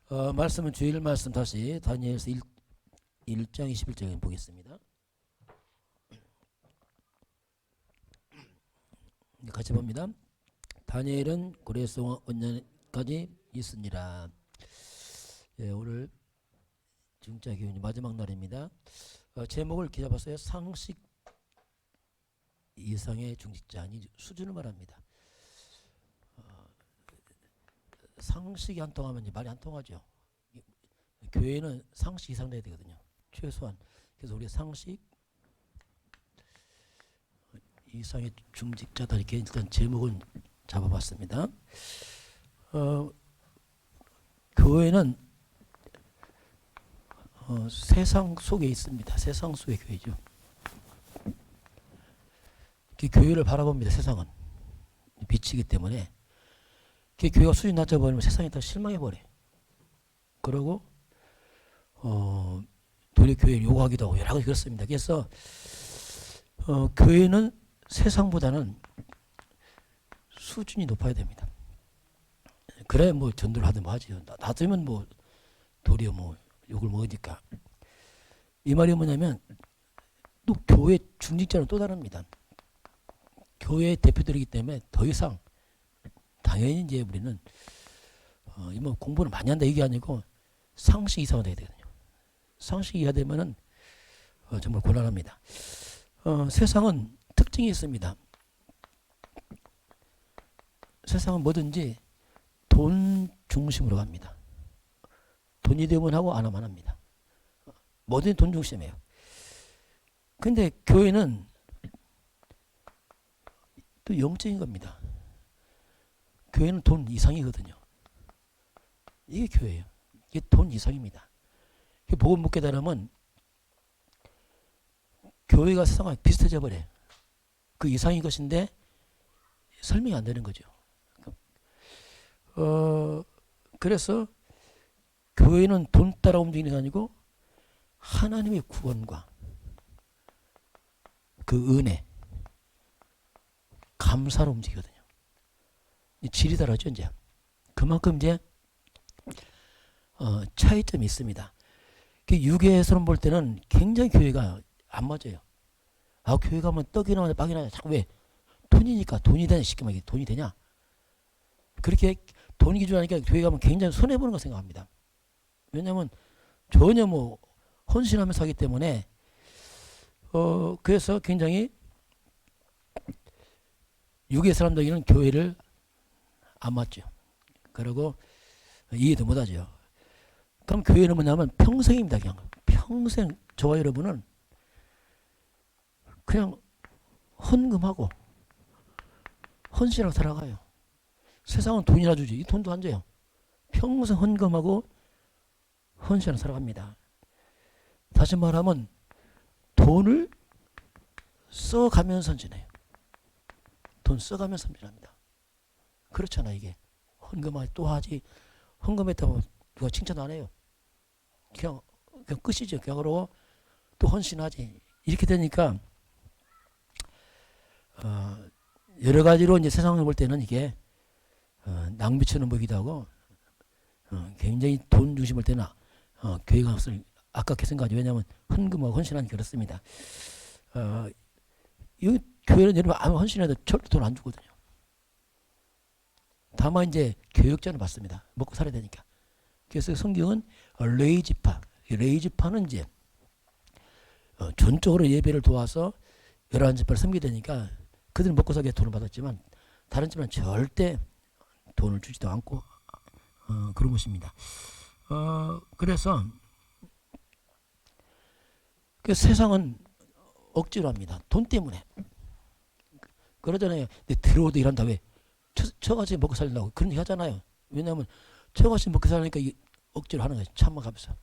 말씀은 주일 말씀 다시 다니엘서 1장 21장에 보겠습니다. 같이 봅니다. 다니엘은 고레스 원년까지 있으니라. 예, 오늘 중자 교훈이 마지막 날입니다. 제목을 이렇게 잡았어요. 상식 이상의 중직자, 아니 수준을 말합니다. 상식이 안 통하면 이제 말이 안 통하죠. 교회는 상식 이상 돼야 되거든요. 최소한. 그래서 우리가 상식 이상의 중직자다 이렇게 일단 제목은 잡아봤습니다. 교회는 세상 속에 있습니다. 세상 속의 교회죠. 교회를 바라봅니다. 세상은 빛이기 때문에 교회가 수준 낮아버리면 세상에 다 실망해버려요. 그러고 도리어 교회를 요구하기도 하고 여러 가지 그렇습니다. 그래서 교회는 세상보다는 수준이 높아야 됩니다. 그래야 뭐 전도를 하든 뭐 하지요. 낮으면 뭐 도리어 뭐 욕을 먹으니까. 이 말이 뭐냐면 또 교회 중직자는 또 다릅니다. 교회 대표들이기 때문에 더 이상 당연히 이제 우리는 뭐 공부를 많이 한다 이게 아니고 상식 이상은 돼야 되거든요. 상식 이하 되면은 정말 곤란합니다. 세상은 특징이 있습니다. 세상은 뭐든지 돈 중심으로 갑니다. 돈이 되면 하고 안 하면 합니다. 뭐든지 돈 중심이에요. 근데 교회는 또 영적인 겁니다. 교회는 돈 이상이거든요. 이게 교회예요. 이게 돈 이상입니다. 복음 못 깨달으면 교회가 세상과 비슷해져 버려요. 그 이상인 것인데 설명이 안 되는 거죠. 그래서 교회는 돈 따라 움직이는 게 아니고 하나님의 구원과 그 은혜, 감사로 움직이거든요. 질이 다르죠, 이제. 그만큼 이제 차이점이 있습니다. 유괴에서는 볼 때는 굉장히 교회가 안 맞아요. 교회 가면 떡이 나오냐 빵이 나오냐 자꾸 왜 돈이니까 돈이 되냐 쉽게 말해 돈이 되냐 그렇게 돈이 기준하니까 교회 가면 굉장히 손해보는 거 생각합니다. 왜냐하면 전혀 뭐 헌신하면서 하기 때문에 그래서 굉장히 유괴 사람들에게는 교회를 안 맞죠. 그리고 이해도 못하죠. 그럼 교회는 뭐냐면 평생입니다. 그냥 평생 저와 여러분은 그냥 헌금하고 헌신하고 살아가요. 세상은 돈이나 주지 이 돈도 안 줘요. 평생 헌금하고 헌신하고 살아갑니다. 다시 말하면 돈을 써가면서 헌신해요. 돈 써가면서 헌신합니다. 그렇잖아 이게. 헌금하지 또 하지. 헌금했다고 누가 칭찬 안 해요. 그냥 끝이죠. 그냥 그러고 또 헌신하지. 이렇게 되니까 여러 가지로 이제 세상을 볼 때는 이게 낭비처럼 보기도 하고 굉장히 돈 중심일 때는 교회가 없을 아깝게 생각하죠. 왜냐하면 헌금하고 헌신하니 그렇습니다. 이 교회는 여러분 아무 헌신해도 절대 돈 안 주거든요. 다만 이제 교육자는 받습니다. 먹고 살아야 되니까. 그래서 성경은 레이지파, 레이지파는 이제 전적으로 예배를 도와서 여러 집파를 섬기게 되니까 그들은 먹고 살기에 돈을 받았지만 다른 집은 절대 돈을 주지도 않고 그런 것입니다. 그래서 그 세상은 억지로 합니다. 돈 때문에. 그러잖아요. 내 들어오도 일한다 왜? 처같이 먹고 살려고 그런 얘기 하잖아요. 왜냐하면 처같이 먹고 살려니까 억지로 하는 거예요. 참아가면서.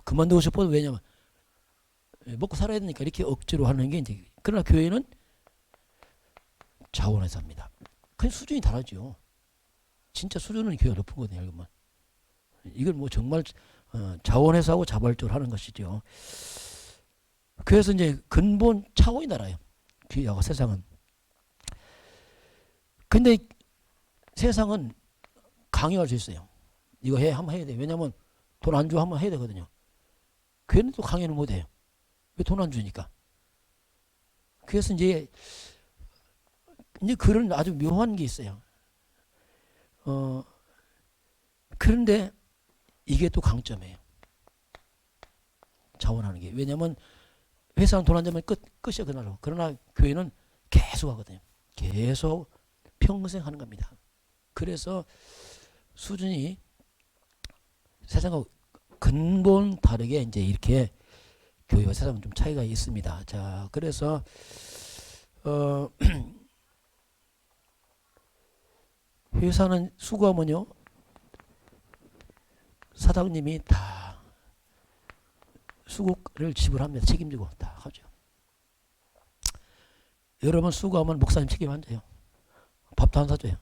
그만두고 싶어도 왜냐면 먹고 살아야 되니까 이렇게 억지로 하는 게 이제. 그러나 교회는 자원해서 합니다. 그냥 수준이 다르죠. 진짜 수준은 교회가 높은 거거든요. 이건 이걸 뭐 정말 자원해서 하고 자발적으로 하는 것이죠. 그래서 이제 근본 차원이 달라요. 교회하고 세상은. 근데 세상은 강요할 수 있어요. 이거 해 한번 해야 돼. 왜냐면 돈 안 주고 한번 해야 되거든요. 교회는 또 강연을 못 해요. 왜 돈 안 주니까. 그래서 이제 그런 아주 묘한 게 있어요. 그런데 이게 또 강점이에요. 자원하는 게. 왜냐면 회사는 돈 안 주면 끝이야 그날로. 그러나 교회는 계속 하거든요. 계속 평생 하는 겁니다. 그래서 수준이 세상과 근본 다르게 이제 이렇게 교회와 세상은 좀 차이가 있습니다. 자, 그래서 회사는 수고하면요 사장님이 다 수고를 지불합니다. 책임지고 다 하죠. 여러분 수고하면 목사님 책임 안 져요. 밥도 안 사줘요.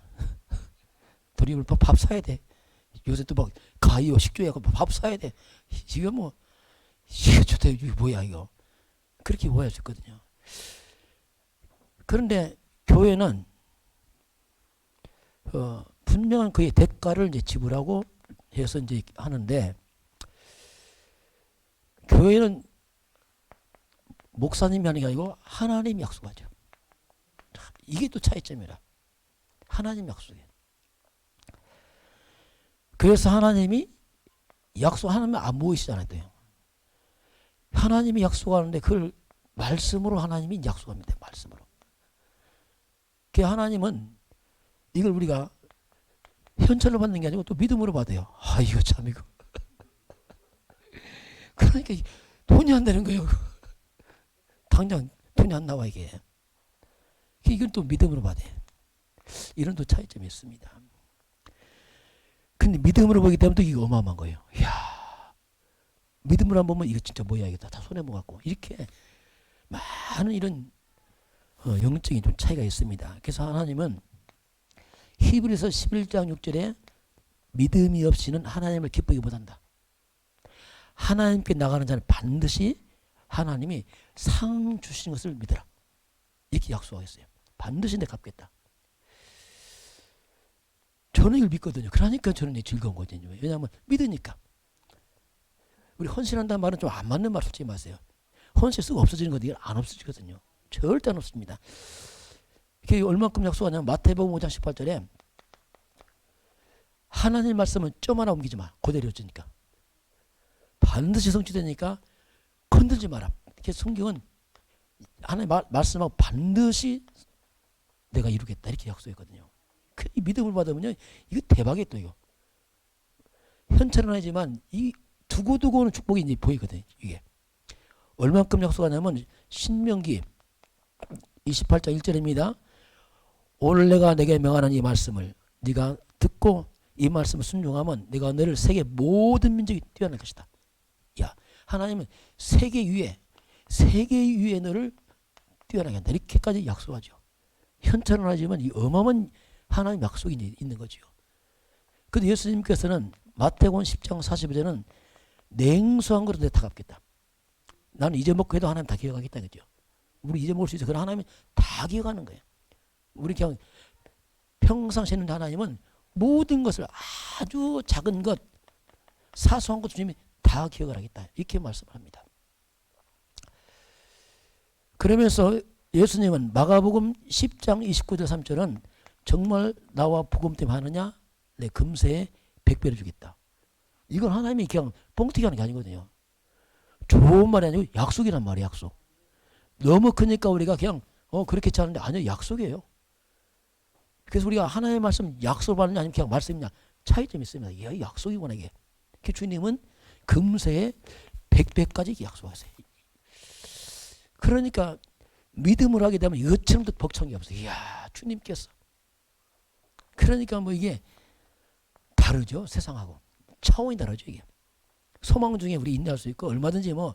드리블 밥 사야 돼. 요새 또 막 가이오 식조야 밥 사야 돼. 이거 뭐 이거 좋다 이거 뭐야 이거 그렇게 오해하셨거든요. 그런데 교회는 분명한 그의 대가를 이제 지불하고 해서 이제 하는데 교회는 목사님이 하는 게 아니고 하나님이 약속하죠. 이게 또 차이점이라. 하나님 약속이에요. 그래서 하나님이 약속하면 안 보이시잖아요. 하나님이 약속하는데 그걸 말씀으로 하나님이 약속합니다. 말씀으로. 그 하나님은 이걸 우리가 현찰로 받는 게 아니고 또 믿음으로 받아요. 아 이거 참 이거. 그러니까 돈이 안 되는 거예요. 당장 돈이 안 나와 이게. 이건 또 믿음으로 받아요. 이런 또 차이점이 있습니다. 근데 믿음으로 보기 때문에 또 이게 어마어마한 거예요. 이야, 믿음으로 안 보면 이거 진짜 뭐야 이거 다 손해 못 갖고 이렇게 많은 이런 영적인 좀 차이가 있습니다. 그래서 하나님은 히브리서 11장 6절에 믿음이 없이는 하나님을 기쁘게 못한다. 하나님께 나가는 자는 반드시 하나님이 상 주시는 것을 믿어라. 이렇게 약속하겠어요. 반드시 내가 갚겠다. 저는 이걸 믿거든요. 그러니까 저는 즐거운 거거든요. 왜냐하면 믿으니까. 우리 헌신한다는 말은 좀 안 맞는 말 솔직히 마세요. 헌신 쓰고 없어지는 거 이건 안 없어지거든요. 절대 안 없습니다. 이게 얼만큼 약속하냐면 마태복음 5장 18절에 하나님 말씀은 점 하나 옮기지 마. 그대로 해주니까. 반드시 성취되니까 건들지 마라. 이렇게 성경은 하나님 말씀하고 반드시 내가 이루겠다. 이렇게 약속했거든요. 이 믿음을 받으면요. 이거 대박이에요 또 이거. 현찰은 아니지만 이 두고두고 오는 축복이 이제 보이거든요. 이게. 얼만큼 약속하냐면 신명기 28장 1절입니다. 오늘 내가 내게 명하는 이 말씀을 네가 듣고 이 말씀을 순종하면 내가 너를 세계 모든 민족이 뛰어날 것이다. 야, 하나님은 세계 위에 너를 뛰어나게 한다. 이렇게까지 약속하죠. 현찰은 하지만 이 어마어마한 하나님 약속이 있는 거죠. 그런데 예수님께서는 마태복음 10장 45절은 냉수한 거로 내가 다 갚겠다. 나는 잊어먹고 해도 하나님 다 기억하겠다. 그죠? 우리 잊어먹을 수 있어. 그러나 하나님은 다 기억하는 거예요. 우리 그냥 평상시에 있는 하나님은 모든 것을 아주 작은 것, 사소한 것 주님이 다 기억을 하겠다. 이렇게 말씀을 합니다. 그러면서 예수님은 마가복음 10장 29절 3절은 정말 나와 복음 때문에 하느냐? 내 금세에 100배를 주겠다. 이건 하나님이 그냥 뻥튀기 하는 게 아니거든요. 좋은 말이 아니고 약속이란 말이에요. 약속. 너무 크니까 우리가 그냥 그렇게 하는데 아니요. 약속이에요. 그래서 우리가 하나님의 말씀 약속을 받느냐 아니면 그냥 말씀이냐 차이점이 있습니다. 이게 약속이구나 이게. 주님은 금세에 100배까지 약속하세요. 그러니까 믿음을 하게 되면 이것처럼 더 벅찬 게 없어요. 이야 주님께서. 그러니까 뭐 이게 다르죠. 세상하고. 차원이 다르죠. 이게. 소망 중에 우리 인내할 수 있고 얼마든지 뭐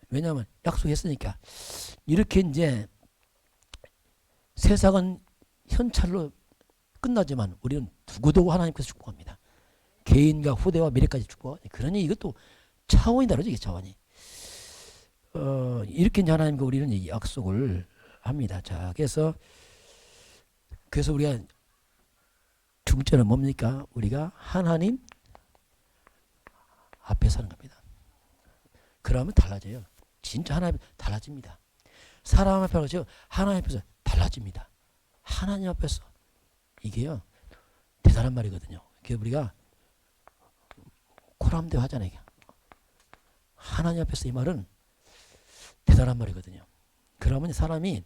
왜냐하면 약속했으니까. 이렇게 이제 세상은 현찰로 끝나지만 우리는 두고두고 하나님께서 축복합니다. 개인과 후대와 미래까지 축복합니다. 그러니 이것도 차원이 다르죠. 이게 차원이. 이렇게 이제 하나님과 우리는 약속을 합니다. 자, 그래서 우리가 중점은 뭡니까? 우리가 하나님 앞에 사는 겁니다. 그러면 달라져요. 진짜 하나님 달라집니다. 사람 앞에서 하나님 앞에서 달라집니다. 하나님 앞에서 이게요 대단한 말이거든요. 그게 우리가 코람대 하잖아요. 하나님 앞에서 이 말은 대단한 말이거든요. 그러면 사람이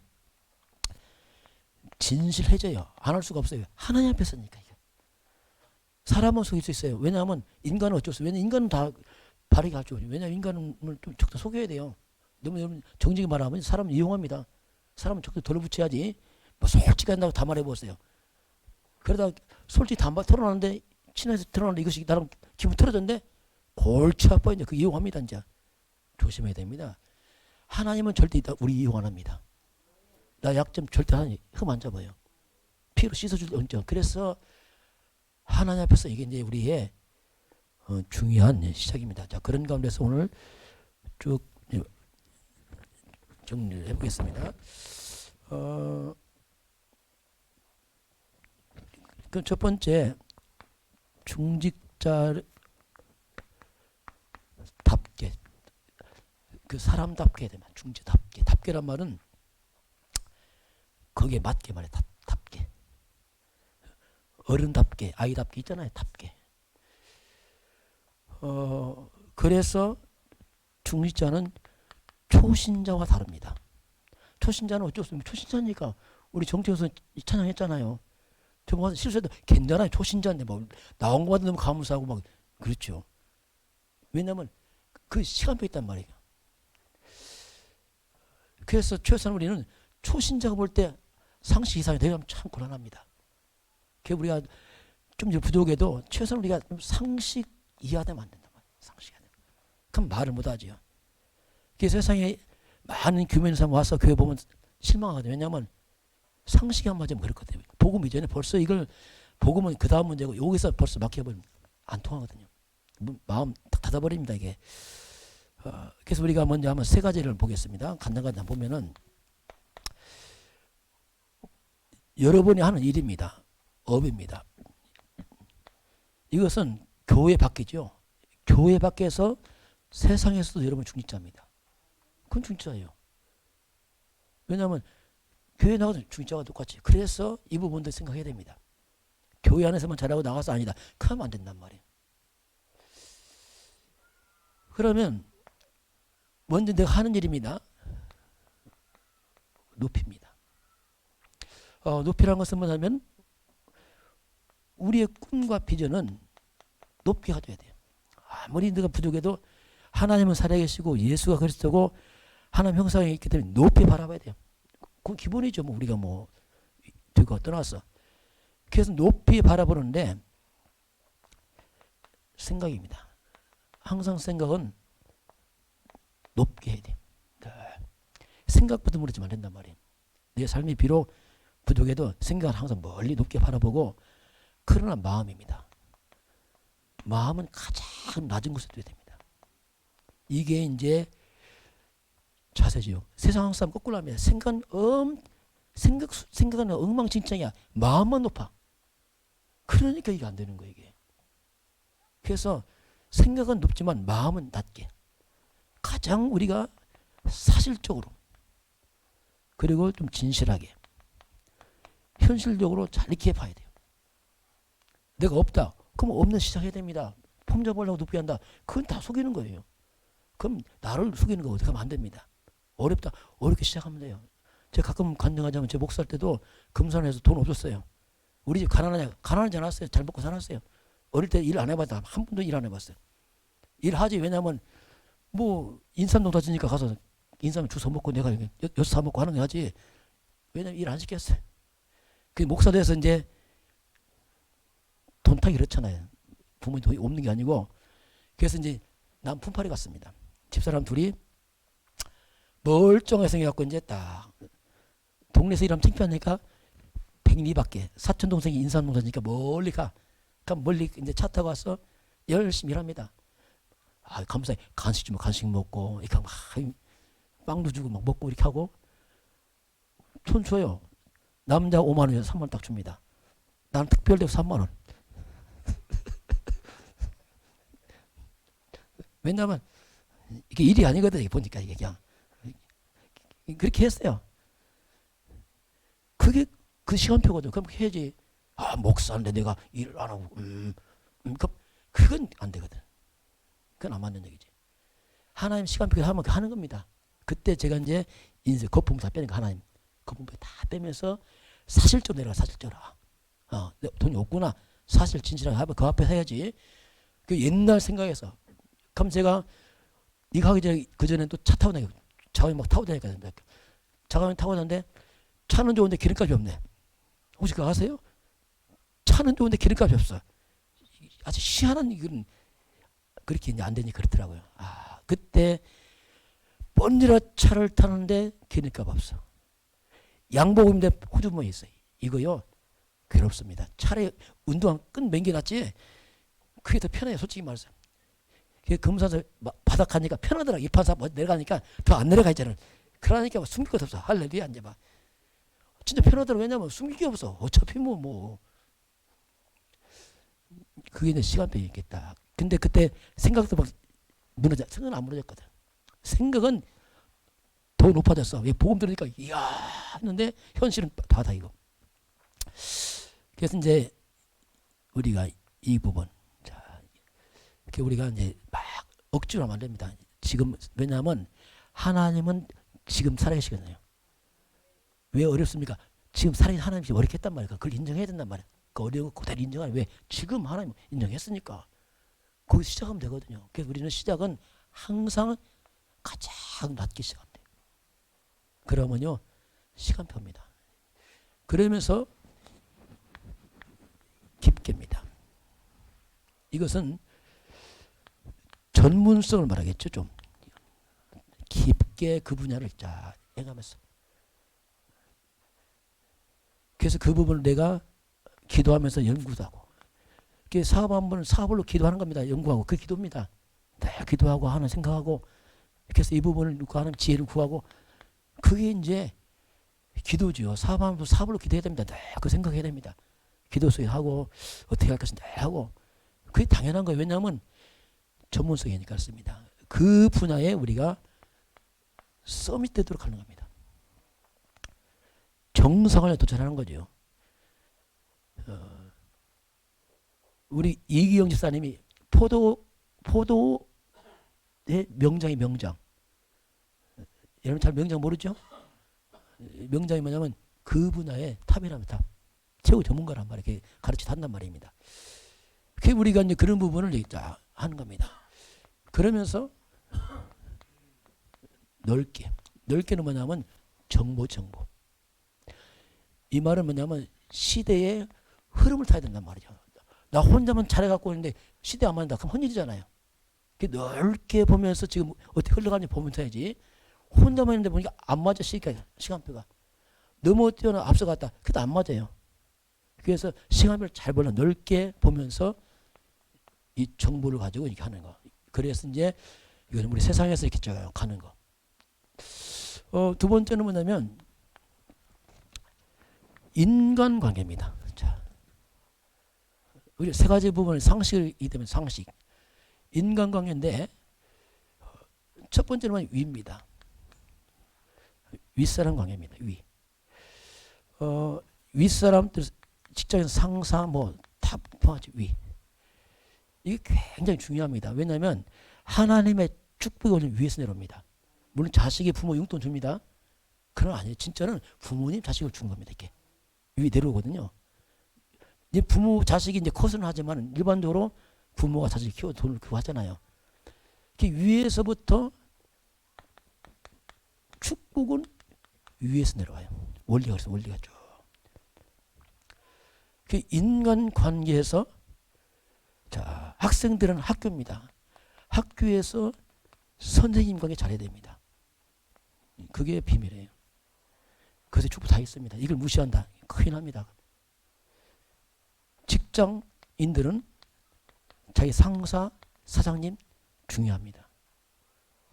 진실해져요. 안 할 수가 없어요. 하나님 앞에서니까. 사람은 속일 수 있어요. 왜냐하면 인간은 어쩔 수 없어요. 왜냐하면 인간은 다 바르게 할 줄 알아요. 왜냐하면 인간은 좀 적당 속여야 돼요. 너무 여러분 정직히 말하면 사람은 이용합니다. 사람은 적당 덜 붙여야지. 뭐 솔직히 한다고 다 말해보세요. 그러다 솔직히 다 털어놨는데 친해서 털어놨는데 이것이 나름 기분 틀어졌는데 골치 아파 이제 그 이용합니다. 이제 조심해야 됩니다. 하나님은 절대 우리 이용 안 합니다. 나 약점 절대 하나님 흠 안 잡아요. 피로 씻어줄 언제. 그래서 하나님 앞에서 이게 이제 우리의 중요한 시작입니다. 자, 그런 가운데서 오늘 쭉 정리를 해보겠습니다. 그 첫 번째 중직자답게 그 사람답게 해야 됩니다. 중직자답게. 답게란 말은 거기에 맞게 말해. 답게. 어른답게, 아이답게 있잖아요. 답게. 그래서 중직자는 초신자와 다릅니다. 초신자는 어쩔 수 없습니다. 초신자니까 우리 정치에서 찬양했잖아요. 저번 실수해도 괜찮아요. 초신자인데 뭐 나온 것마다 너무 감사하고 막 그렇죠. 왜냐하면 그 시간표 있단 말이에요. 그래서 최소한 우리는 초신자가 볼 때 상식 이상이 되면 참 곤란합니다. 그 우리가 좀 부족해도 최소한 우리가 상식 이해하면 안 된단 말이에요. 상식 이해. 그럼 말을 못하지요. 그래서 세상에 많은 교민 사람 와서 교회 보면 실망하거든요. 왜냐하면 상식이 안 맞으면 그렇거든요. 복음 이전에 벌써 이걸 복음은 그 다음 문제고 여기서 벌써 막혀버리면 안 통하거든요. 마음 딱 닫아버립니다 이게. 그래서 우리가 먼저 한번 세 가지를 보겠습니다. 간단하게 보면은 여러분이 하는 일입니다. 업입니다. 이것은 교회 밖이죠. 교회 밖에서 세상에서도 여러분 중직자입니다. 그건 중직자예요. 왜냐하면 교회 나가서 중직자와 똑같이. 그래서 이 부분도 생각해야 됩니다. 교회 안에서만 잘하고 나가서 아니다. 그러면 안 된단 말이에요. 그러면 먼저 내가 하는 일입니다. 높입니다. 높이라는 것은 뭐냐면 우리의 꿈과 비전은 높게 가져야 돼요. 아무리 내가 부족해도 하나님은 살아계시고 예수가 그리스도고 하나님 형상이 있기 때문에 높이 바라봐야 돼요. 그건 기본이죠. 뭐 우리가 뭐 되고 떠나서. 그래서 높이 바라보는데 생각입니다. 항상 생각은 높게 해야 돼요. 생각부터 무너지면 안 된단 말이에요. 내 삶이 비록 부족해도 생각은 항상 멀리 높게 바라보고 그러나 마음입니다. 마음은 가장 낮은 곳에 둬야 됩니다. 이게 이제 자세죠. 세상 사람 거꾸로 합니다. 생각은 엉망진창이야. 마음만 높아. 그러니까 이게 안 되는 거예요, 이게. 그래서 생각은 높지만 마음은 낮게. 가장 우리가 사실적으로 그리고 좀 진실하게 현실적으로 잘 이렇게 봐야 돼요. 내가 없다. 그럼 없는 시작해야 됩니다. 폼 잡으려고 높게 한다. 그건 다 속이는 거예요. 그럼 나를 속이는 거 어떻게 하면 안 됩니다. 어렵다. 어렵게 시작하면 돼요. 제가 가끔 간증하자면 제 목사할 때도 금산에서 돈 없었어요. 우리 집 가난하지 않았어요. 잘 먹고 살았어요. 어릴 때 일 안 해봤다. 한 번도 일 안 해봤어요. 일하지. 왜냐면 뭐 인삼농 다지니까 가서 인삼 주워 먹고 내가 여섯 사 먹고 하는 거 하지. 왜냐면 일 안 시켰어요. 그 목사 돼서 이제 돈 타기 그렇잖아요. 부모님 돈이 없는 게 아니고. 그래서 이제 난 품팔이 갔습니다. 집사람 둘이 멀쩡하게 생겨갖고 이제 딱 동네에서 일하면 창피하니까 100리밖에 사촌 동생이 인삼농 다지니까 멀리 가. 그럼 멀리 이제 차 타고 와서 열심히 일합니다. 감사해. 간식 주면 간식 먹고 이렇게 막 빵도 주고 막 먹고 이렇게 하고 돈 줘요. 남자 5만 원에서 3만 원 딱 줍니다. 나는 특별대로 3만 원. 왜냐하면 이게 일이 아니거든. 보니까 이게 그냥 그렇게 했어요. 그게 그 시간표거든. 그럼 해야지. 아, 목사인데 내가 일을 안 하고 그건 안 되거든. 그건 안 맞는 얘기지. 하나님 시간표 하면 하는 겁니다. 그때 제가 이제 인생 거품을 다 빼니까 하나님 거품을 다 빼면서 사실적으로 내려가. 사실적으로. 돈이 없구나. 사실 진실하게 하면 그 앞에 해야지. 그 옛날 생각에서. 그럼 제가 이거 하기 전에 그전에 또 차 타고 다니고 자가용 막 타고 다니거든요. 자가용 타고 다니는데 차는 좋은데 기름값이 없네. 혹시 그거 아세요? 차는 좋은데 기름값이 없어. 아주 희한한 이건 그렇게 이제 안 되니 그렇더라고요. 그때 번지라 차를 타는데 기름값 없어. 양복인데 호주머니 있어요. 이거요 괴롭습니다. 차라리 운동화 끈 맹겨놨지. 그게 더 편해요. 솔직히 말해서. 금산에서 바닥 가니까 편하더라. 이판사 내려가니까 더 안 내려가 있잖아. 그러니까 숨길 것도 없어. 할렐루야. 이제 막 진짜 편하더라. 왜냐면 숨길 게 없어. 어차피 뭐 그게 내 시간표에 있겠다. 근데 그때 생각도 막 생각은 안 무너졌거든. 생각은 더 높아졌어. 복음 들으니까 이야 했는데 현실은 다다 이거. 그래서 이제 우리가 이 부분 이렇게 우리가 이제 막 억지로 하면 안 됩니다. 지금 왜냐하면 하나님은 지금 살아계시거든요. 왜 어렵습니까? 지금 살아계신 하나님이 어렵게 했단 말이야. 그걸 인정해야 된단 말이야. 그 어려운 거 그대로 인정하는 왜? 지금 하나님 인정했으니까. 거기서 시작하면 되거든요. 그래서 우리는 시작은 항상 가장 낮게 시작하면 돼요. 그러면요 시간표입니다. 그러면서 깊게입니다. 이것은 전문성을 말하겠죠. 좀 깊게 그 분야를 쫙 해가면서. 그래서 그 부분을 내가 기도하면서 연구도 하고. 사업 한 번은 사업으로 기도하는 겁니다. 연구하고. 그 기도입니다. 내가 기도하고 하는 생각하고. 그래서 이 부분을 하는 지혜를 구하고. 그게 이제 기도죠. 사업 하면서 사업으로 기도해야 됩니다. 내가 그 생각해야 됩니다. 기도 속에 하고 어떻게 할 것인지 하고. 그게 당연한 거예요. 왜냐하면 전문성이니까 그렇습니다. 그 분야에 우리가 서밋되도록 하는 겁니다. 정상을 도전하는 거죠. 우리 이기영 집사님이 포도의 명장이 명장. 여러분 잘 명장 모르죠? 명장이 뭐냐면 그 분야의 탑이라면 탑. 최고 전문가란 말이에요. 이렇게 가르치단단 말입니다. 그게 우리가 이제 그런 부분을 하는 겁니다. 그러면서 넓게는 뭐냐면 정보. 이 말은 뭐냐면 시대의 흐름을 타야 된단 말이죠. 나 혼자만 잘해갖고 있는데 시대 안 맞는다. 그럼 혼일이잖아요. 넓게 보면서 지금 어떻게 흘러가는지 보면서 해야지. 혼자만 있는데 보니까 안 맞아. 시간표가. 너무 뛰어나 앞서갔다. 그것도 안 맞아요. 그래서 시간표를 잘 보려 넓게 보면서 이 정보를 가지고 이렇게 하는 거. 그래서 이제 이건 우리 세상에서 이렇게 가는 거. 두 번째는 뭐냐면 인간관계입니다. 자, 우리 세 가지 부분을 상식이기 때문에 상식. 인간관계인데 첫 번째는 위입니다. 윗사람 관계입니다. 윗사람들 직장에서 상사 다 포함하지 위. 이게 굉장히 중요합니다. 왜냐하면 하나님의 축복이 오늘 위에서 내려옵니다. 물론 자식이 부모 용돈 줍니다. 그건 아니에요. 진짜는 부모님 자식을 준 겁니다. 이렇게 위에 내려오거든요. 이제 부모 자식이 이제 컷은 하지만 일반적으로 부모가 자식을 키워 돈을 하잖아요. 위에서부터 축복은 위에서 내려와요. 원리가 그래서 원리가 쭉. 인간 관계에서 자 학생들은 학교입니다. 학교에서 선생님 관계 잘해야 됩니다. 그게 비밀이에요. 그래서 축복 다 있습니다. 이걸 무시한다. 큰일 납니다. 직장인들은 자기 상사, 사장님 중요합니다.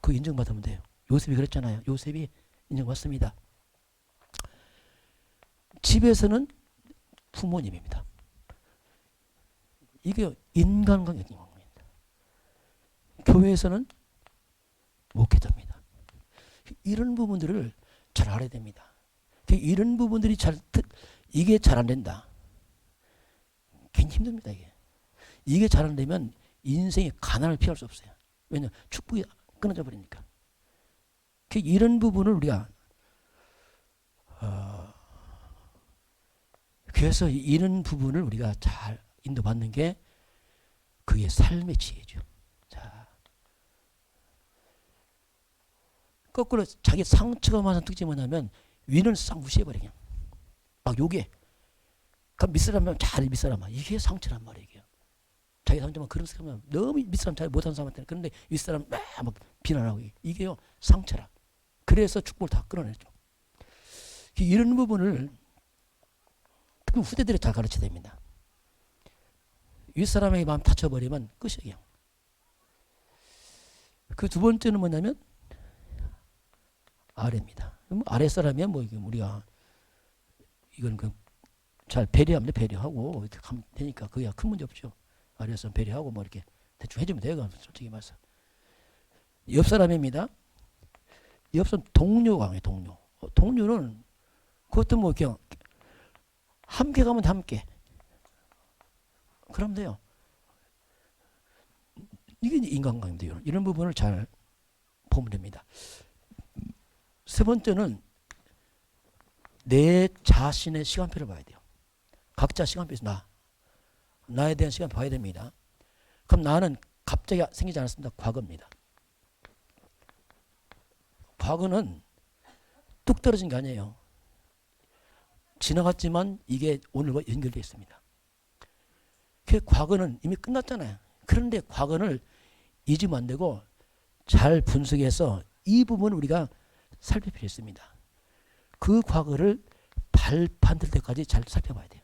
그거 인정받으면 돼요. 요셉이 그랬잖아요. 요셉이 인정받습니다. 집에서는 부모님입니다. 이게 인간관계입니다. 교회에서는 목회자입니다. 이런 부분들을 잘 알아야 됩니다. 이런 부분들이 이게 잘 안 된다. 굉장히 힘듭니다. 이게 잘 안 되면 인생의 가난을 피할 수 없어요. 왜냐하면 축복이 끊어져 버리니까. 이런 부분을 우리가 그래서 이런 부분을 우리가 잘 인도받는 게 그게 삶의 지혜죠. 자, 거꾸로 자기 상처가 많은 특징이 뭐냐면 위는 싹 무시해버려 그냥. 막 요게. 그럼 밑사람은 잘해 밑사람아. 이게 상처란 말이에요. 자기 상처만 그런 사람은 너무 밑사람 잘 못하는 사람한테는 그런데 윗사람 막 비난하고 이게요 상처라. 그래서 축복을 다 끌어내죠. 이런 부분을 특히 후대들이 잘 가르쳐야 됩니다. 윗사람에게 마음 다쳐버리면 끝이에요. 그 두 번째는 뭐냐면 아래입니다. 아랫사람이야 뭐 우리가 이건 잘 배려하면 배려하고 이렇게 하면 되니까 그게 큰 문제 없죠. 아랫사람 배려하고 뭐 이렇게 대충 해주면 돼요. 솔직히 말해서. 옆사람입니다. 옆사람 동료가 강해요. 동료. 동료는 그것도 뭐 그냥 함께 가면 함께. 그러면 돼요. 이게 인간관계입니다. 이런 부분을 잘 보면 됩니다. 세 번째는 내 자신의 시간표를 봐야 돼요. 각자 시간표에서 나에 대한 시간 봐야 됩니다. 그럼 나는 갑자기 생기지 않았습니다. 과거입니다. 과거는 뚝 떨어진 게 아니에요. 지나갔지만 이게 오늘과 연결되어 있습니다. 그 과거는 이미 끝났잖아요. 그런데 과거를 잊으면 안 되고 잘 분석해서 이 부분을 우리가 살필 필요 있습니다. 그 과거를 발판 들 때까지 잘 살펴봐야 돼요.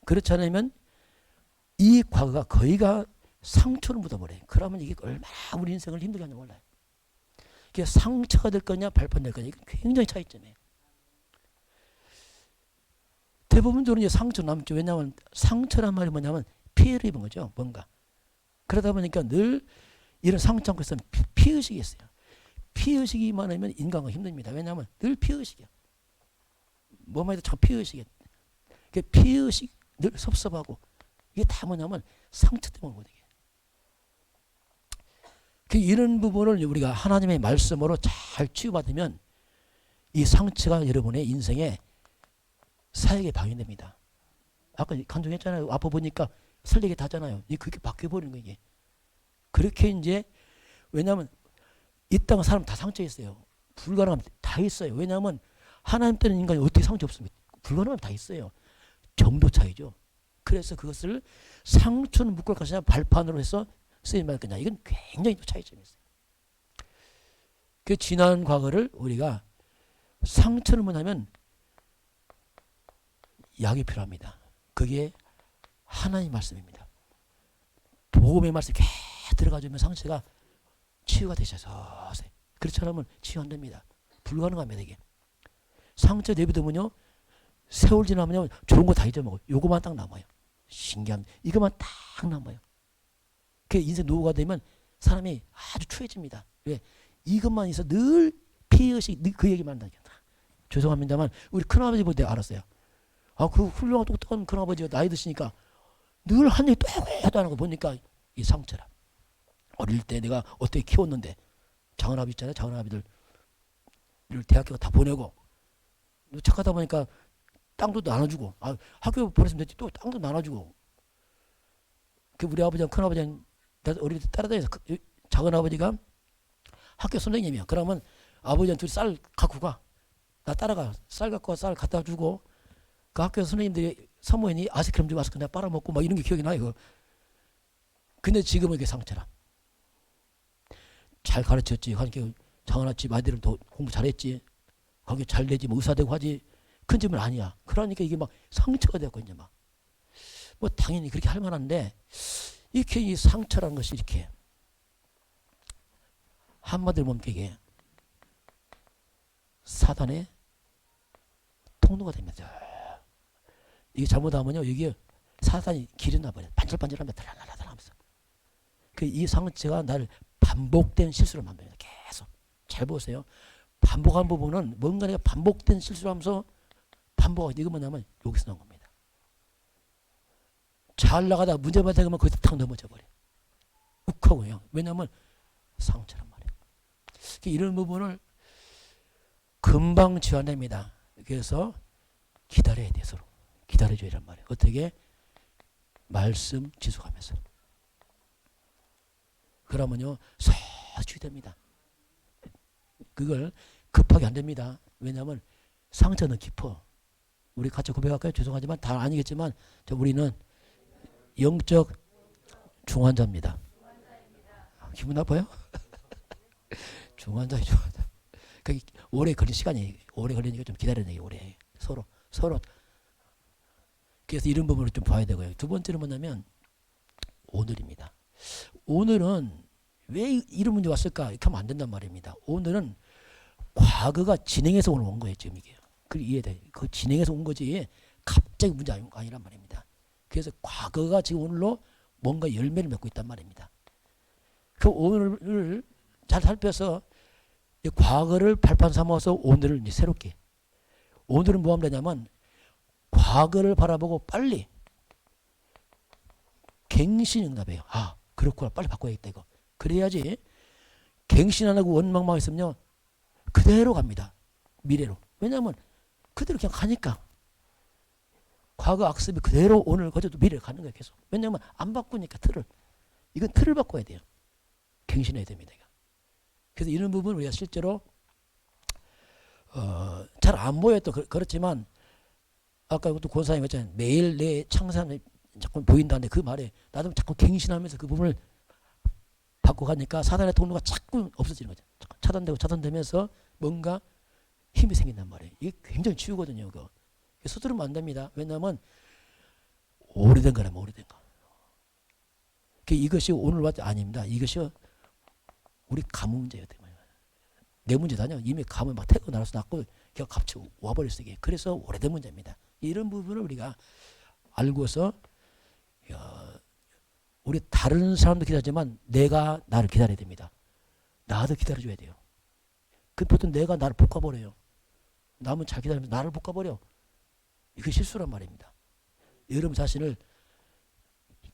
그렇지 않으면 이 과거가 거의가 상처를 묻어버려요. 그러면 이게 얼마나 우리 인생을 힘들게 하는지 몰라요. 이게 상처가 될 거냐 발판 될 거냐 이건 굉장히 차이점이에요. 대부분적으로 이제 상처 남죠. 왜냐하면 상처란 말이 뭐냐면 피해를 입은 거죠. 뭔가. 그러다 보니까 늘 이런 상처 안고 있으면 피해의식이 있어요. 피해의식이 많으면 인간과 힘듭니다. 왜냐하면 늘 피해의식이야. 뭐만 해도 참 피해의식이야. 피해의식 늘 섭섭하고 이게 다 뭐냐면 상처 때문에 거든요. 이런 부분을 우리가 하나님의 말씀으로 잘 치유받으면 이 상처가 여러분의 인생에 사역에 방해됩니다. 아까 간증했잖아요. 아파 보니까 설레게 다잖아요. 그렇게 바뀌어버리는 거예요. 이게. 그렇게 이제 왜냐하면 이 땅은 사람 다 상처 있어요. 불가능함 다 있어요. 왜냐하면 하나님 때는 인간이 어떻게 상처 없습니까? 불가능함 다 있어요. 정도 차이죠. 그래서 그것을 상처는 묶을 것이냐 발판으로 해서 쓰임할 거냐 이건 굉장히 또 차이점이 있어요. 그 지난 과거를 우리가 상처를 뭐냐면 약이 필요합니다. 그게 하나님 말씀입니다. 복음의 말씀이 개 들어가주면 상처가 치유가 되셔서 그렇지 않으면 치유 안 됩니다. 불가능합니다. 이게 상처 내비두면요 세월 지나면요 좋은 거 다 잊어먹어요. 요거만 딱 남아요. 신기한 이것만 딱 남아요. 그 인생 노후가 되면 사람이 아주 추해집니다. 왜? 이것만 있어 늘 피해의식 그 얘기만 한다니까. 죄송합니다만 우리 큰아버지 볼 때 알았어요. 그 훌륭한 똑똑한 큰아버지가 나이 드시니까 늘 한 얘기 또 해도 안 하고 보니까 이 상처라. 어릴 때 내가 어떻게 키웠는데 장원아비 있잖아요. 장원아비들 대학교 다 보내고 착하다 보니까 땅도 나눠주고 학교 보냈으면 됐지 또 땅도 나눠주고 우리 아버지랑 큰아버지랑 어릴 때 따라다니면서 작은아버지가 학교 선생님이야. 그러면 아버지랑 둘이 쌀 갖고 가. 나 따라가. 쌀 갖고 와. 쌀 갖다 주고 그 학교 선생님들이 사모님이 아이스크림 좀 와서 그냥 빨아먹고 막 이런 게 기억이 나요. 근데 지금은 이게 상처라. 잘 가르쳤지. 그러니까 장하나집 아이들은 더 공부 잘했지. 거기 잘 되지. 뭐 의사 되고 하지. 큰 집은 아니야. 그러니까 이게 막 상처가 되었고 이제 막. 뭐 당연히 그렇게 할 만한데 이렇게 이 상처라는 것이 이렇게 한마디로 보면 이게 사단의 통로가 됩니다. 이게 잘못하면요 이게 사단이 기렸나 봐요. 반질반질하면서 달라달라 하면서 이 상처가 날 반복된 실수를 만듭니다. 계속. 잘 보세요. 반복한 부분은 뭔가 내가 반복된 실수를 하면서 반복하고 이거 뭐냐면 여기서 나온 겁니다. 잘 나가다 문제 받아가면 거기서 탁 넘어져 버려. 욱하고 그냥. 왜냐면 상처란 말이에요. 이런 부분을 금방 지워냅니다. 그래서 기다려야 돼, 서로. 기다려줘야 란 말이에요. 어떻게? 말씀 지속하면서. 그러면요, 서서히 됩니다. 그걸 급하게 안 됩니다. 왜냐하면 상처는 깊어. 우리 같이 고백할까요? 죄송하지만 다 아니겠지만 우리는 영적 중환자입니다. 기분 나빠요? 중환자예요, 중환자. 오래 걸린 시간이 오래 걸리니까 좀 기다리는 게 오래. 서로. 그래서 이런 부분을 좀 봐야 되고요. 두 번째는 뭐냐면 오늘입니다. 오늘은 왜 이런 문제 왔을까? 이렇게 하면 안 된단 말입니다. 오늘은 과거가 진행해서 오늘 온 거예요, 지금 이게. 그 이해돼. 그 진행해서 온 거지 갑자기 문제 아니란 말입니다. 그래서 과거가 지금 오늘로 뭔가 열매를 맺고 있단 말입니다. 그 오늘을 잘 살펴서 과거를 발판 삼아서 오늘을 이제 새롭게. 오늘은 뭐 하면 되냐면 과거를 바라보고 빨리 갱신응답해요. 아, 그렇구나. 빨리 바꿔야겠다 이거. 그래야지 갱신 안 하고 원망만 했으면요 그대로 갑니다. 미래로. 왜냐하면 그대로 그냥 가니까. 과거 악습이 그대로 오늘 거저도 미래로 가는 거예요. 계속. 왜냐하면 안 바꾸니까 틀을. 이건 틀을 바꿔야 돼요. 갱신해야 됩니다. 이거. 그래서 이런 부분 우리가 실제로 잘 안 보여요. 또 그렇지만 아까 또 권사님 했잖아요. 매일 내 창사함이 자꾸 보인다는데 그 말에 나도 자꾸 갱신하면서 그 부분을 바꿔가니까 사단의 통로가 자꾸 없어지는 거죠. 차단되면서 뭔가 힘이 생긴단 말이에요. 이게 굉장히 치유거든요. 그거. 서두르면 안 됩니다. 왜냐하면 오래된 거라면 오래된 거. 이것이 오늘 왔 아닙니다. 이것이 우리 가문 문제예요. 내 문제도 아니야. 이미 가문 막 태고 나라서 났고 그냥 갑자기 와버렸어. 이게. 그래서 오래된 문제입니다. 이런 부분을 우리가 알고서 우리 다른 사람도 기다리지만 내가 나를 기다려야 됩니다. 나도 기다려줘야 돼요. 그 보통 내가 나를 볶아버려요. 남은 잘 기다리면서 나를 볶아버려. 이게 실수란 말입니다. 여러분 자신을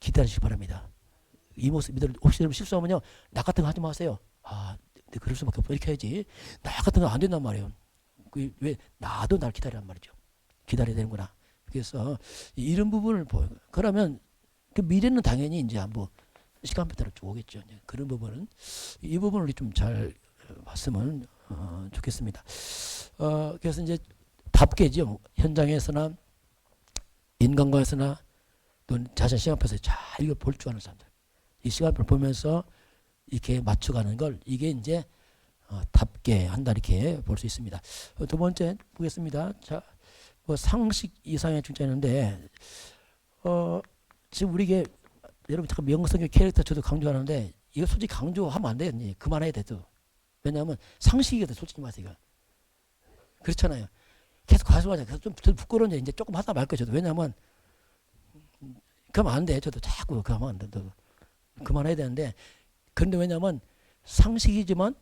기다리시기 바랍니다. 이 모습 혹시 여러분 실수하면요 나 같은 거 하지 마세요. 아, 근데 그럴 수밖에 없어. 이렇게 해야지. 나 같은 거 안 된단 말이에요. 왜 나도 날 기다리란 말이죠. 기다려야 되는구나. 그래서 이런 부분을 보여. 그러면 그 미래는 당연히 이제 한번 시간표 따라 쭉 오겠죠. 그런 부분은 이 부분을 좀 잘 봤으면 좋겠습니다. 그래서 이제 답게죠. 현장에서나 인간관에서나 또 자신 시간표에서 잘 이걸 볼 줄 아는 사람들. 이 시간표를 보면서 이렇게 맞춰가는 걸 이게 이제 답게 한다 이렇게 볼 수 있습니다. 두 번째 보겠습니다. 자, 뭐 상식 이상의 중자인데 지금 우리게 여러분 잠깐 명성의 캐릭터 저도 강조하는데 이거 솔직히 강조하면 안 돼요. 그만해야 돼도. 왜냐하면 상식이거든. 솔직히 말해서 이거. 그렇잖아요. 계속 가수하자. 계속 좀 부끄러운데 이제 조금 하다 말 거예요. 저도. 왜냐하면 그러면 안 돼. 저도 자꾸 그러면 안 돼. 그만해야 되는데 그런데 왜냐하면 상식이지만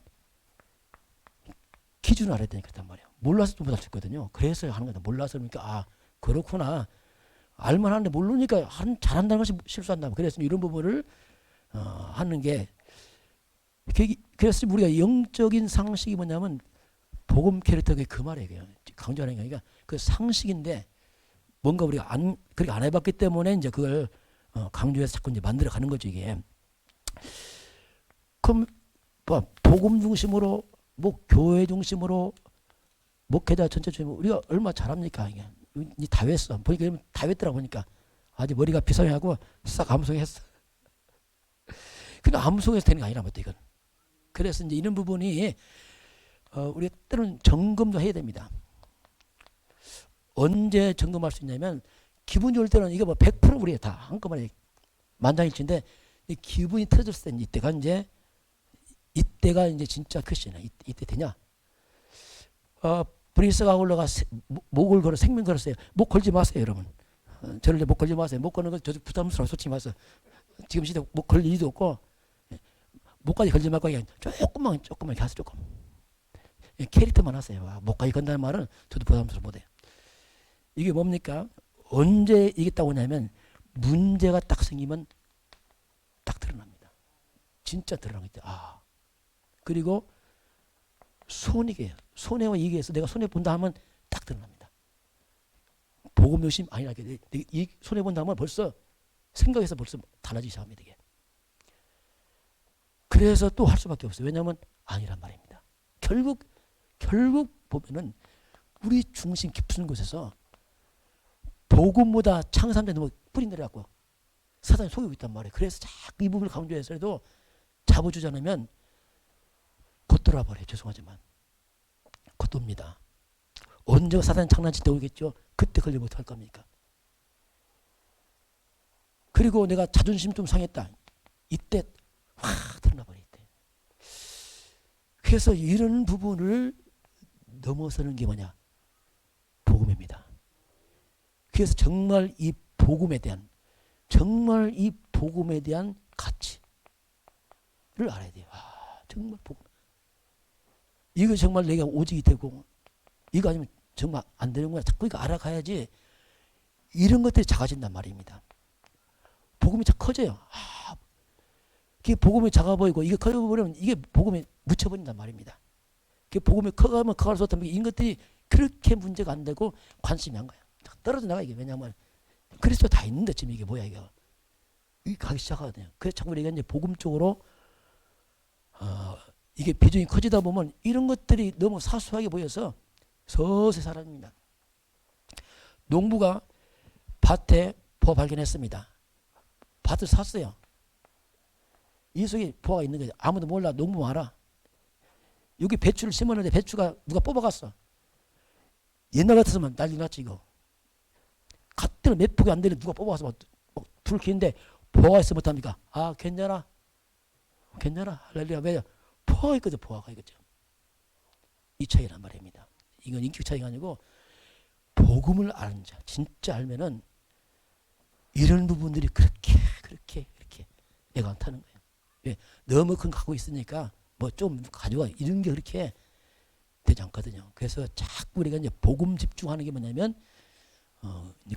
기준을 알아야 되니까 그렇단 말이에요. 몰라서 좀 못할 수 있거든요. 그래서 하는 거다. 몰라서 그러니까 아 그렇구나. 알만 하는데 모르니까 잘한다는 것이 실수한다. 그래서 이런 부분을 하는 게 그래서 우리가 영적인 상식이 뭐냐면 복음 캐릭터가 그 말이에요. 강조하는 게 그러니까 그 상식인데 뭔가 우리가 그렇게 안 해봤기 때문에 이제 그걸 강조해서 자꾸 이제 만들어 가는 거죠 이게. 그럼 뭐 복음 중심으로 뭐 교회 중심으로 목회자 전체 중심으로 우리가 얼마 잘합니까 이게. 다 했어. 보니까 다 했더라 보니까 아주 머리가 비상하고 싹 암송했어. 근데 암송해서 되는 게 아니란 말이야 이건. 그래서 이제 이런 부분이 우리가 때로는 점검도 해야 됩니다. 언제 점검할 수 있냐면 기분 좋을 때는 이거 뭐 100% 우리가 다 한꺼번에 만장일치인데 이 기분이 터졌을 때 이때가 이제 진짜 크시나 이때 되냐? 브리스가 올라가 목을 걸어 생명 걸었어요. 목 걸지 마세요, 여러분. 저를 목 걸지 마세요. 목 거는 건 저도 부담스러워 솔직히 말해서 지금 시대 목 걸 일도 없고 목까지 걸지 말고 그냥 조금만 이렇게 하세요. 조금. 캐릭터만 하세요. 목까지 건다는 말은 저도 부담스러워 못해요. 이게 뭡니까? 언제 이겼다고 하냐면 문제가 딱 생기면 딱 드러납니다. 진짜 드러나겠죠. 그리고 손익이에요. 손해와 이익에서 내가 손해 본다 하면 딱 드러납니다. 복음 욕심 아니라 이 손해 본다 하면 벌써 생각에서 벌써 달라지기 시작합니다. 이게. 그래서 또 할 수밖에 없어요. 왜냐하면 아니란 말입니다. 결국 보면은 우리 중심 깊은 곳에서 복음보다 창삼자 너무 뿌리 내려갖고 사단이 속이고 있단 말이에요. 그래서 자꾸 이 부분을 강조해서라도 잡아주지 않으면 곧 돌아버려요. 죄송하지만 곧 돕니다. 언제가 사단이 장난칠 때 오겠죠. 그때 걸려 못할 겁니까? 그리고 내가 자존심 좀 상했다. 이때 확 드러나버려. 이때. 그래서 이런 부분을 넘어서는 게 뭐냐? 복음입니다. 그래서 정말 이 복음에 대한 가치를 알아야 돼요. 정말 복음. 이거 정말 내가 오직이 되고 이거 아니면 정말 안 되는 거야. 자꾸 이거 알아가야지. 이런 것들이 작아진단 말입니다. 복음이 자 커져요. 그게 복음이 작아 보이고 이게 커져 보면 이게 복음이 묻혀버린단 말입니다. 그게 복음이 커가면 커갈수록 이런 것들이 그렇게 문제가 안 되고 관심이 안 가요. 떨어져 나가 이게. 왜냐하면 그리스도 다 있는데 지금 이게 뭐야 이거. 이게 가기 시작하거든요. 그래서 자꾸 우리가 이제 복음 쪽으로 이게 비중이 커지다 보면 이런 것들이 너무 사소하게 보여서 서서히 사라집니다. 농부가 밭에 포 발견했습니다. 밭을 샀어요. 이 속에 포가 있는 거죠. 아무도 몰라. 농부만 알아. 여기 배추를 심었는데 배추가 누가 뽑아갔어. 옛날 같았으면 난리 났지 이거. 갓대로 몇 폭이 안 되는 누가 뽑아가서 막 불을 켜는데 포가 있으면 어떡합니까? 괜찮아. 할렐루야. 왜요? 포가 있거든. 포가 있거든. 이 차이란 말입니다. 이건 인격 차이가 아니고 복음을 아는 자. 진짜 알면은 이런 부분들이 그렇게 애가 안 타는 거예요. 왜? 너무 큰 거 갖고 있으니까 뭐 좀 가져와 이런 게 그렇게 되지 않거든요. 그래서 자꾸 우리가 이제 복음 집중하는 게 뭐냐면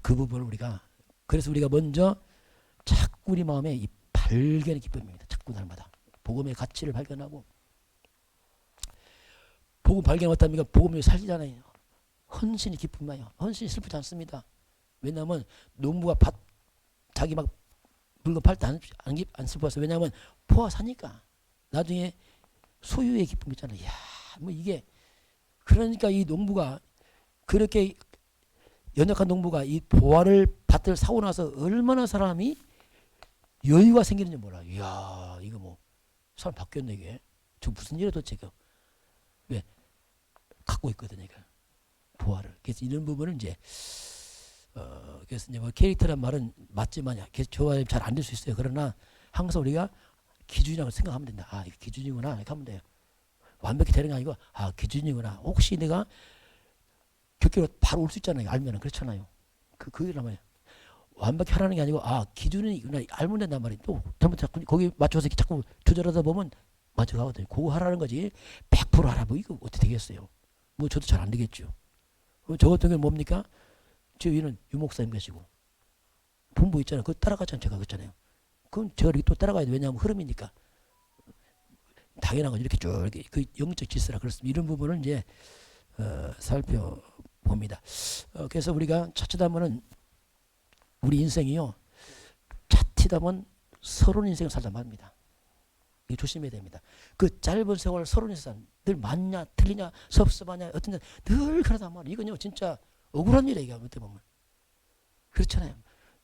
그 부분을 우리가 그래서 우리가 먼저 자꾸 우리 마음에 이 발견의 기쁨입니다. 자꾸 날마다 복음의 가치를 발견하고 복음 발견 어떻습니까? 복음이 살리잖아요. 헌신이 기쁨이에요. 헌신이 슬프지 않습니다. 왜냐하면 농부가 자기 막 물건 팔 때 안 슬퍼서 왜냐하면 포화 사니까 나중에 소유의 기쁨이 있잖아요. 뭐 이게 그러니까 이 농부가 그렇게 연약한 농부가 이 보화를 밭을 사고 나서 얼마나 사람이 여유가 생기는지 몰라. 이거 뭐 사람 바뀌었네 이게. 저 무슨 일이야 도대체 이거. 왜? 갖고 있거든요 이거. 보화를. 그래서 이런 부분은 이제 그래서 이제 뭐 캐릭터란 말은 맞지만 저와 잘 안 될 수 있어요. 그러나 항상 우리가 기준이라고 생각하면 된다. 이게 기준이구나 이렇게 하면 돼요. 완벽히 되는 게 아니고 기준이구나. 혹시 내가 격계로 바로 올 수 있잖아요. 알면은 그렇잖아요. 그게란 말이에요. 완벽히 하라는 게 아니고 기준이구나 알면 된단 말이에요. 또 잘못 자꾸 거기 맞춰서 자꾸 조절하다 보면 맞춰가거든요. 그거 하라는 거지 100% 하라 뭐 이거 어떻게 되겠어요. 뭐 저도 잘 안 되겠죠. 저 같은 경우는 뭡니까? 저 위는 유목사님 계시고 본부 있잖아요. 그거 따라가잖아요. 제가 그랬잖아요. 그건 제가 이렇게 또 따라가야 돼. 왜냐하면 흐름이니까. 당연한 거죠. 이렇게 쭉 이렇게 그 영적 질서라 그렇습니다. 이런 부분을 이제 살펴봅니다. 그래서 우리가 자칫하면은 우리 인생이요. 자칫하면 서론 인생을 살다 말입니다. 이거 조심해야 됩니다. 그 짧은 세월 서론 인생 늘 맞냐 틀리냐 섭섭하냐 어떤 늘 그러단 말이에요. 이건요 진짜 억울한 일이에요. 어떻게 보면. 그렇잖아요.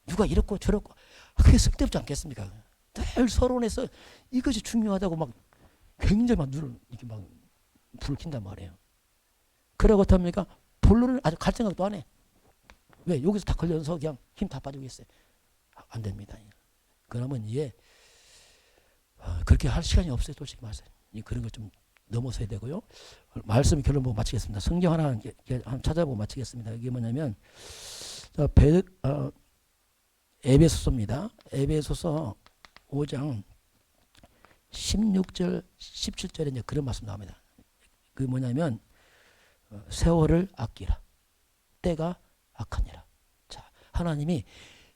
누가 이렇고 저렇고 그게 쓸데없지 않겠습니까? 늘 서론에서 이것이 중요하다고 막 굉장히 막 눈을 이렇게 막 불을 킨단 말이에요. 그러고 어떻습니까? 본론을 아주 갈 생각도 안 해. 왜? 여기서 다 걸려서 그냥 힘 다 빠지고 있어요. 안 됩니다. 그러면 이게 그렇게 할 시간이 없어요. 솔직히 말해서. 그런 거 좀 넘어서야 되고요. 말씀 결론 보고 마치겠습니다. 성경 하나 찾아보고 마치겠습니다. 이게 뭐냐면 에베소서입니다. 에베소서 5장 16절, 17절에 이제 그런 말씀 나옵니다. 그 뭐냐면 세월을 아끼라. 때가 악하니라. 자, 하나님이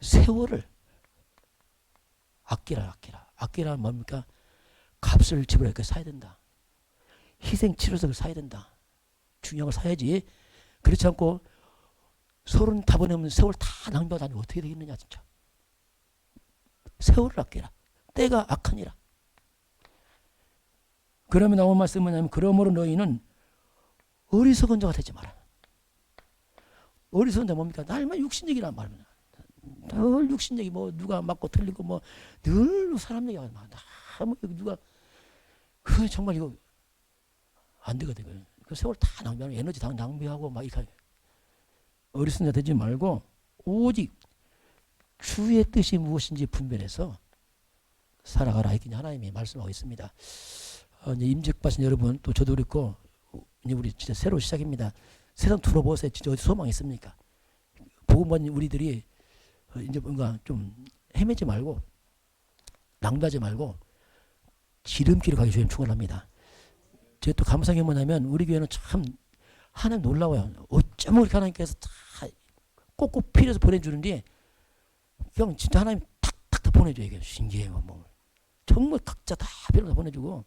세월을 아끼라. 아끼라는 뭡니까? 값을 지불해 사야 된다. 희생 치료석을 사야 된다. 중요한 걸 사야지. 그렇지 않고 서른 다 보내면 세월 다 낭비하고 다니면 어떻게 되겠느냐 진짜. 세월을 아끼라. 때가 악하니라. 그러면 나온 말씀은 뭐냐면 그러므로 너희는 어리석은 자가 되지 마라. 어리석은 자 뭡니까? 날만 육신얘기란 말입니다. 늘 육신얘기 뭐 누가 맞고 틀리고 뭐 늘 사람 얘기가 많아. 뭐 누가 그 정말 이거 안 되거든. 그 세월 다 낭비하고 에너지 다 낭비하고 막 이렇게 어리석은 자 되지 말고 오직 주의 뜻이 무엇인지 분별해서 살아가라 이렇게 하나님이 말씀하고 있습니다. 이제 임직받으신 여러분 또 저도 그렇고 이제 우리 진짜 새로 시작입니다. 세상 둘러보세요. 진짜 어디 소망 있습니까? 복음 받는 우리들이 이제 뭔가 좀 헤매지 말고 낭비하지 말고 지름길을 가기 위해 축원합니다. 제가 또 감사한 게 뭐냐면 우리 교회는 참 하나님 놀라워요. 어쩌면 우리 하나님께서 다 꼭꼭 필요해서 보내주는데 그냥 진짜 하나님 탁탁 보내줘요. 이게 신기해요. 뭐 정말 각자 다 필요해서 보내주고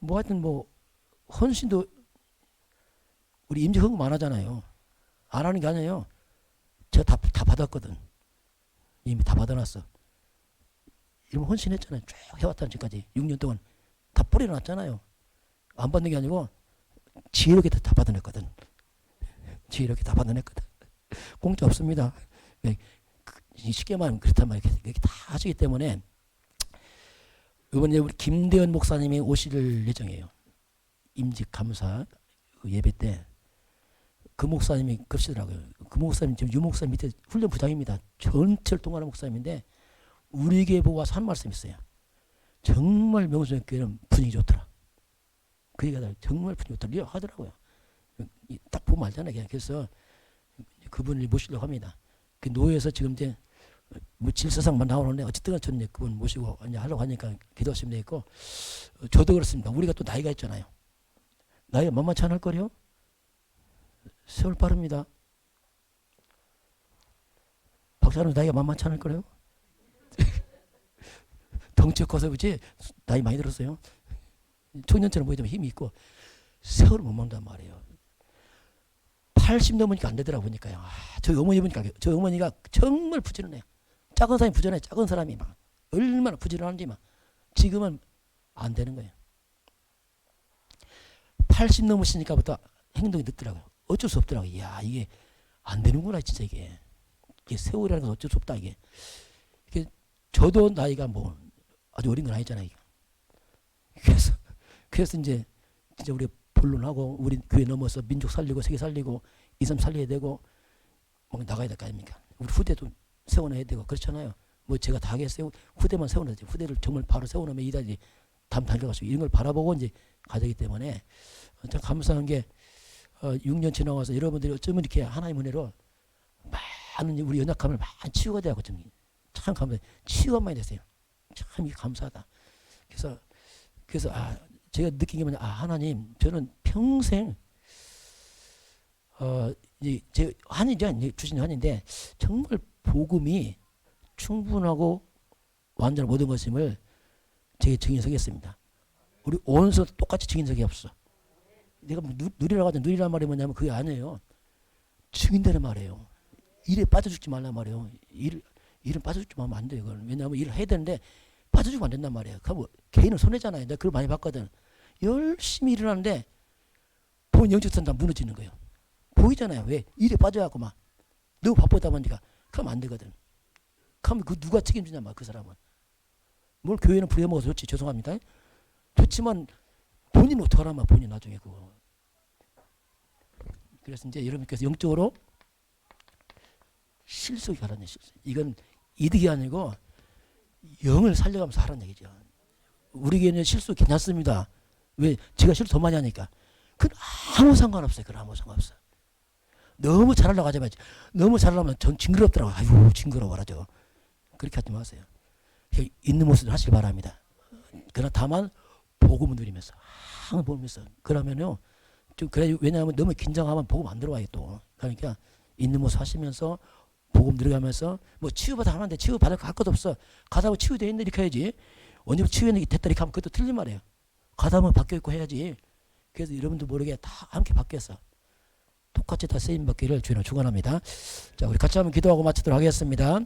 뭐 하여튼 뭐 헌신도 우리 임직 헌금 안 하잖아요. 안 하는 게 아니에요. 제가 다 받았거든. 이미 다 받아놨어. 이러면 헌신했잖아요. 쭉 해왔다는 지금까지 6년 동안 다 뿌려놨잖아요. 안 받는 게 아니고 지혜롭게 다 받아냈거든. 지혜롭게 다 받아냈거든. 공짜 없습니다. 쉽게 말하면 그렇단 말이에요. 이렇게 다 하시기 때문에 이번에 우리 김대현 목사님이 오실 예정이에요. 임직 감사 예배 때 그 목사님이 그러시더라고요. 그 목사님 지금 유 목사님 밑에 훈련 부장입니다. 전체를 통하는 목사님인데 우리 교회 보고 와서 한 말씀 있어요. 정말 명수교회는 분위기 좋더라. 그 얘기가 정말 분위기 좋더라. 하더라고요. 딱 보면 알잖아요. 그래서 그분을 모시려고 합니다. 그 노예에서 지금 이제 뭐 질서상만 나오는데 어쨌든 저는 그분 모시고 이제 하려고 하니까 기도하시면 되겠고 저도 그렇습니다. 우리가 또 나이가 있잖아요. 나이가 만만치 않을 거요. 세월 빠릅니다. 박사님 나이가 만만치 않을 거요. 덩치 커서 그렇지 나이 많이 들었어요. 청년처럼 보이지만 힘이 있고 세월을 못 먹는단 말이에요. 80 넘으니까 안 되더라 보니까요. 저희 어머니 보니까 저희 어머니가 정말 부지런해요. 작은 사람이 부지런해. 작은 사람이 막 얼마나 부지런한지 막 지금은 안 되는 거예요. 80 넘으시니까부터 행동이 늦더라고요. 어쩔 수 없더라고요. 이야 이게 안 되는구나 진짜 이게 세월이라는 건 어쩔 수 없다 이게 저도 나이가 뭐 아주 어린 건 아니잖아요. 그래서 이제 진짜 우리 본론하고 우리 교회 넘어서 민족 살리고 세계 살리고 이 삶 살려야 되고 막 나가야 될 거 아닙니까? 우리 후대도 세워놔야 되고 그렇잖아요. 뭐 제가 다 하겠어요. 후대만 세워놔야지. 후대를 정말 바로 세워놓으면 이다지 다음 달려가지고 이런 걸 바라보고 이제 가야 되기 때문에 참 감사한 게 6년 지나가서 여러분들이 어쩌면 이렇게 하나님 은혜로 많은 우리 연약함을 많이 치유가 되고 참 감사해요. 치유가 많이 됐어요. 참 이게 감사하다. 그래서 제가 느낀 게 뭐냐 하나님 저는 평생 이제 제 한이죠 주신 한인데 정말 복음이 충분하고 완전한 모든 것임을 제게 증인서겠습니다. 우리 온서 똑같이 증인서기 없어. 내가 뭐 누리라고 하자 누리란 말이 뭐냐면 그게 아니에요. 증인되는 말이에요. 일에 빠져 죽지 말란 말이에요. 일은 빠져 죽지 말면 안 돼요. 왜냐하면 일을 해야 되는데 빠져 죽으면 안 된단 말이에요. 그럼 개인은 손해잖아요. 내가 그걸 많이 봤거든. 열심히 일을 하는데 본 영적선 다 무너지는 거예요. 보이잖아요. 왜? 일에 빠져갖고 막 너무 바쁘다 보니까 그러면 안 되거든. 그러면 그 누가 책임지냐 말 그 사람은. 뭘 교회는 부려먹어서 좋지. 죄송합니다. 좋지만 본인은 어떡하라면 본인 나중에 그거. 그래서 이제 여러분께서 영적으로 실속이 가라는 실속. 이건 이득이 아니고 영을 살려가면서 하라는 얘기죠. 우리 교회는 실수 괜찮습니다. 왜? 제가 실수 더 많이 하니까. 그건 아무 상관없어요. 그건 아무 상관없어요. 너무 잘하려고 하지 마지. 너무 잘하려면 전 징그럽더라고요. 아유 징그러워라 저. 그렇게 하지 마세요. 있는 모습을 하시기 바랍니다. 그러나 다만 복음을 누리면서 항상 보면서 그러면요 좀 그래 왜냐하면 너무 긴장하면 복음 안 들어와요 또. 그러니까 있는 모습 하시면서 복음 들어가면서 뭐 치유받아 하는데 치유받을 거 할 것도 없어. 가다 보면 치유돼 있는데 이렇게 해야지. 언제부터 치유됐다 이렇게 하면 그것도 틀린 말이에요. 가다 보면 바뀌어 있고 해야지. 그래서 여러분도 모르게 다 함께 바뀌었어. 똑같이 다 쓰임 받기를 주님으로 축원합니다. 자, 우리 같이 한번 기도하고 마치도록 하겠습니다.